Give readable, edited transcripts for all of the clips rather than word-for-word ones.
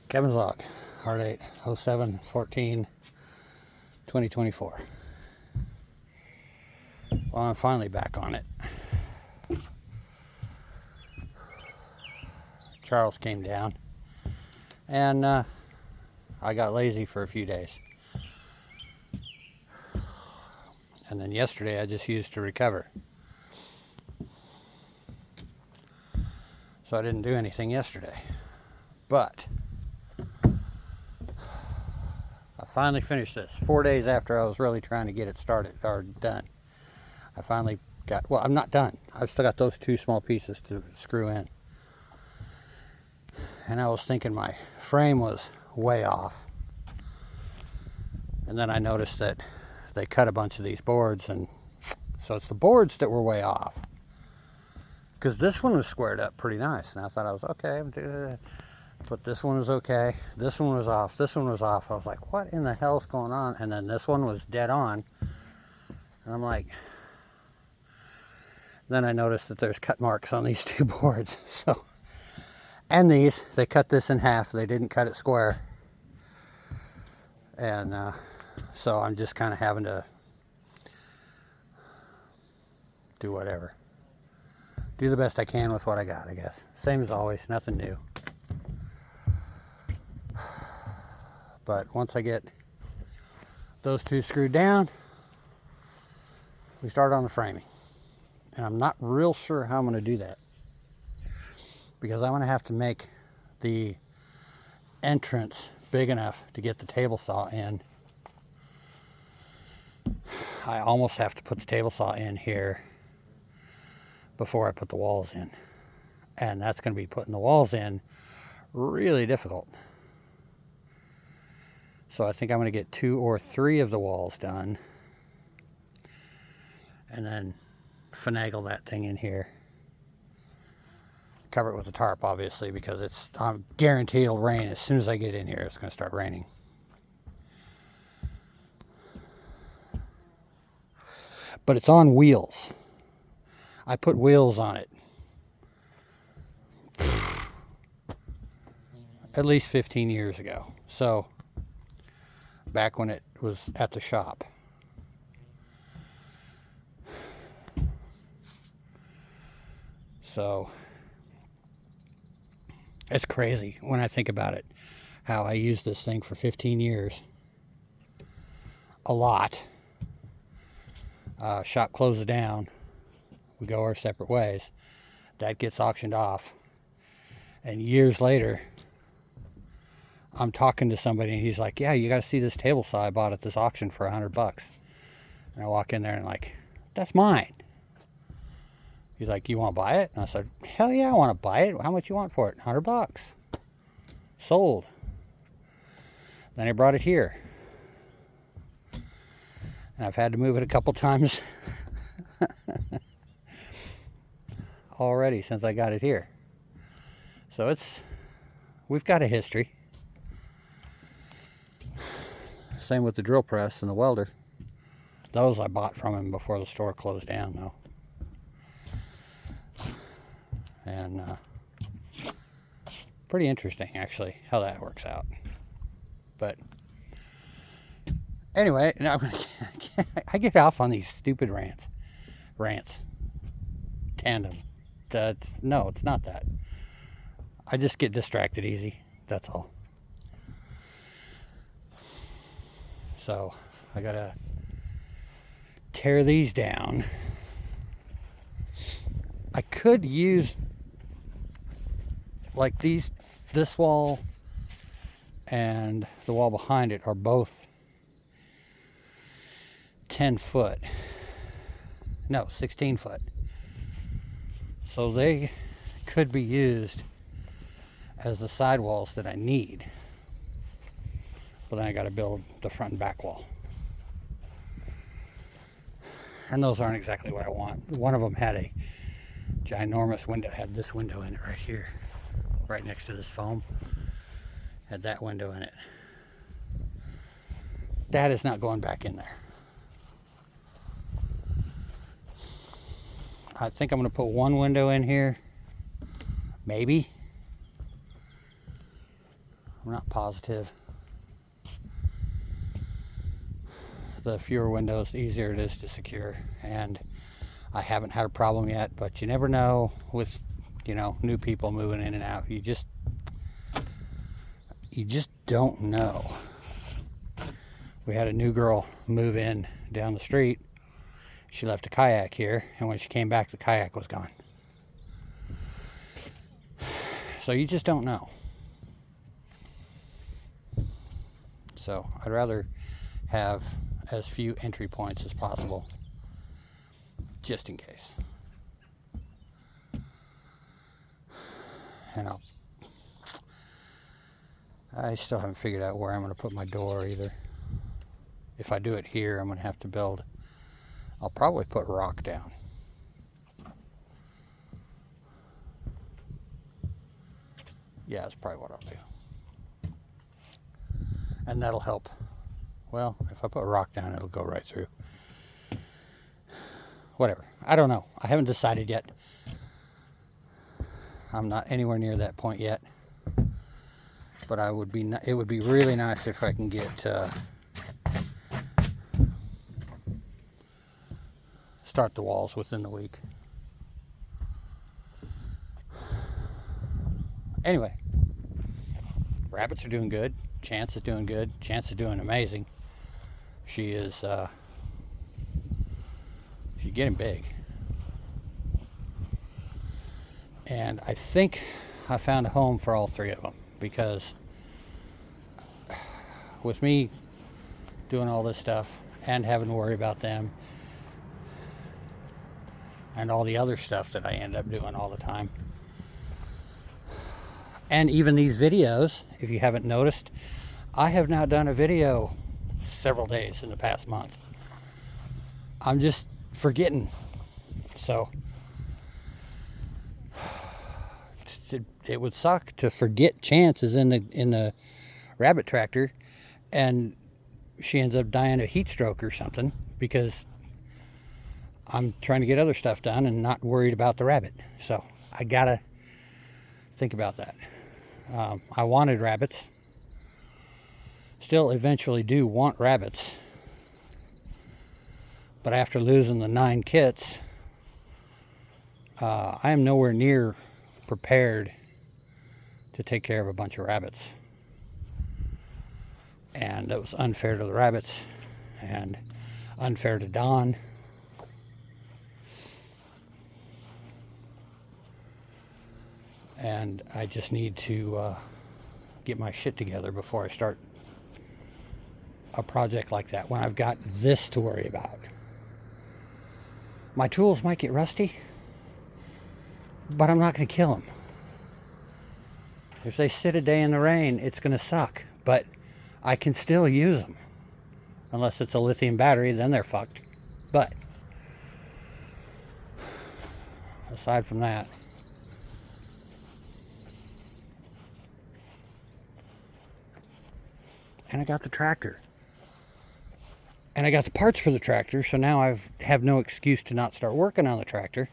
Kevin's log, Ourdate 07/14/2024. Well, I'm finally back on it. Charles came down, and I got lazy for a few days. And then yesterday I just used to recover. So I didn't do anything yesterday. But I finally finished this 4 days after I was really trying to get it started or done. I finally got, well, I'm not done. I've still got those two small pieces to screw in. And I was thinking my frame was way off. And then I noticed that they cut a bunch of these boards, and so it's the boards that were way off. Because this one was squared up pretty nice, and I thought I was okay. But this one was okay. This one was off. This one was off. I was like, what in the hell's going on? And then this one was dead on. And I'm like, then I noticed that there's cut marks on these two boards. So, and these, they cut this in half. They didn't cut it square. And so I'm just kind of having to do whatever. Do the best I can with what I got, I guess. Same as always, nothing new. But once I get those two screwed down, we start on the framing. And I'm not real sure how I'm going to do that, because I'm going to have to make the entrance big enough to get the table saw in. I almost have to put the table saw in here before I put the walls in. And that's going to be putting the walls in really difficult. So I think I'm going to get 2 or 3 of the walls done, and then finagle that thing in here. Cover it with a tarp, obviously, because I'm guaranteed it'll rain. As soon as I get in here, it's going to start raining. But it's on wheels. I put wheels on it at least 15 years ago. So back when it was at the shop. So it's crazy when I think about it, how I used this thing for 15 years. A lot. Shop closes down. We go our separate ways. That gets auctioned off. And years later, I'm talking to somebody and he's like, yeah, you got to see this table saw I bought at this auction for $100. And I walk in there and like, that's mine. He's like, you want to buy it? And I said, hell yeah, I want to buy it. How much you want for it? $100. Sold. Then I brought it here. And I've had to move it a couple times already since I got it here. So we've got a history. Same with the drill press and the welder. Those I bought from him before the store closed down, though. And pretty interesting, actually, how that works out. But anyway, I get off on these stupid rants. Tandem. No, it's not that. I just get distracted easy. That's all. So I gotta tear these down. I could use like this wall and the wall behind it are both 10 foot. No, 16 foot. So they could be used as the side walls that I need. But then I got to build the front and back wall. And those aren't exactly what I want. One of them had a ginormous window, had this window in it right here, right next to this foam. Had that window in it. That is not going back in there. I think I'm going to put one window in here. Maybe. I'm not positive. The fewer windows, the easier it is to secure, and I haven't had a problem yet, but you never know with, you know, new people moving in and out. You just don't know. We had a new girl move in down the street. She left a kayak here, and when she came back, the kayak was gone. So you just don't know. So I'd rather have as few entry points as possible, just in case. And I still haven't figured out where I'm going to put my door either. If I do it here, I'm going to have to build. I'll probably put rock down. Yeah, that's probably what I'll do. And that'll help. Well, if I put rock down, it'll go right through. Whatever. I don't know. I haven't decided yet. I'm not anywhere near that point yet. But it would be really nice if I can get start the walls within the week. Anyway, rabbits are doing good. Chance is doing good. Chance is doing amazing. She's getting big. And I think I found a home for all three of them, because with me doing all this stuff and having to worry about them and all the other stuff that I end up doing all the time, and even these videos, if you haven't noticed, I have now done a video several days in the past month. I'm just forgetting. So it would suck to forget Chance is in the rabbit tractor and she ends up dying of heat stroke or something because I'm trying to get other stuff done and not worried about the rabbit. So I gotta think about that. I wanted rabbits. Still eventually do want rabbits. But after losing the 9 kits, I am nowhere near prepared to take care of a bunch of rabbits. And it was unfair to the rabbits and unfair to Don. And I just need to get my shit together before I start a project like that, when I've got this to worry about. My tools might get rusty, but I'm not going to kill them. If they sit a day in the rain, it's going to suck, but I can still use them. Unless it's a lithium battery, then they're fucked. But aside from that, and I got the tractor. And I got the parts for the tractor, so now I have no excuse to not start working on the tractor.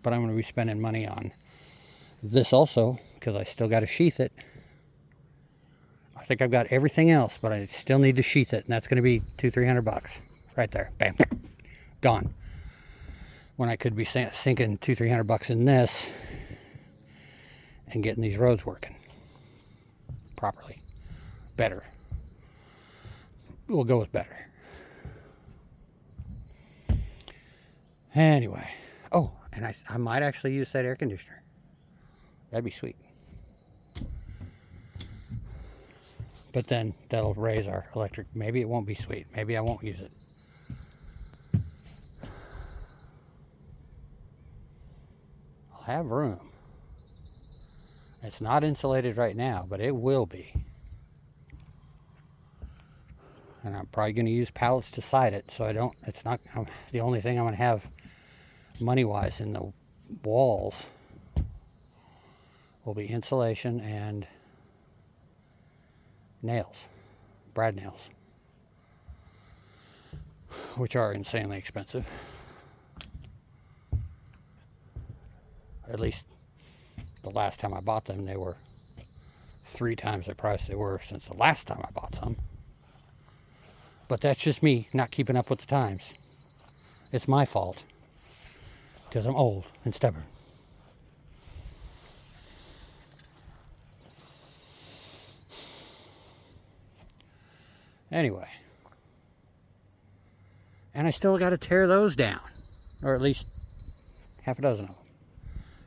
But I'm going to be spending money on this also, because I still got to sheath it. I think I've got everything else, but I still need to sheath it, and that's going to be $200-300 right there. Bam, gone. When I could be sinking $200-300 in this and getting these roads working properly, better. We'll go with better. Anyway, oh, and I might actually use that air conditioner. That'd be sweet. But then that'll raise our electric. Maybe it won't be sweet. Maybe I won't use it. I'll have room. It's not insulated right now, but it will be. And I'm probably going to use pallets to side it, so it's not the only thing I'm going to have money-wise in the walls will be insulation and nails, brad nails, which are insanely expensive. At least the last time I bought them, they were 3 times the price they were since the last time I bought some. But that's just me not keeping up with the times. It's my fault because I'm old and stubborn. Anyway, and I still got to tear those down, or at least half a dozen of them,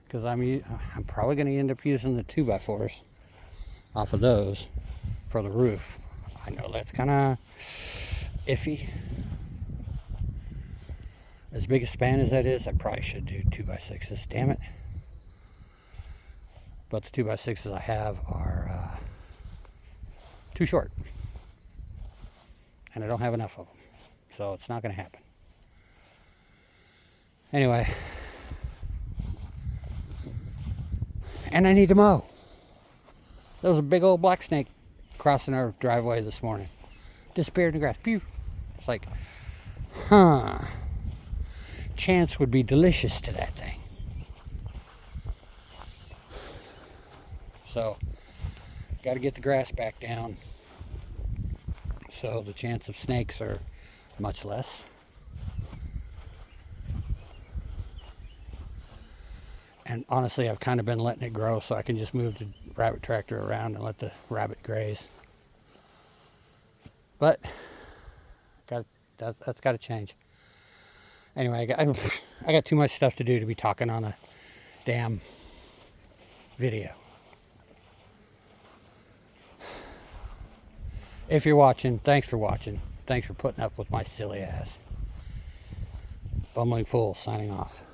because I'm probably going to end up using the 2x4s off of those for the roof. I know that's kind of iffy. As big a span as that is, I probably should do 2x6s. Damn it! But the 2x6s I have are too short, and I don't have enough of them, so it's not going to happen. Anyway, and I need to mow. There was a big old black snake crossing our driveway this morning. Disappeared in the grass. Pew! It's like, chance would be delicious to that thing. So, got to get the grass back down, so the chance of snakes are much less. And honestly, I've kind of been letting it grow so I can just move the rabbit tractor around and let the rabbit graze. But that's got to change. Anyway, I got too much stuff to do to be talking on a damn video. If you're watching, thanks for watching. Thanks for putting up with my silly ass. Bumbling Fool signing off.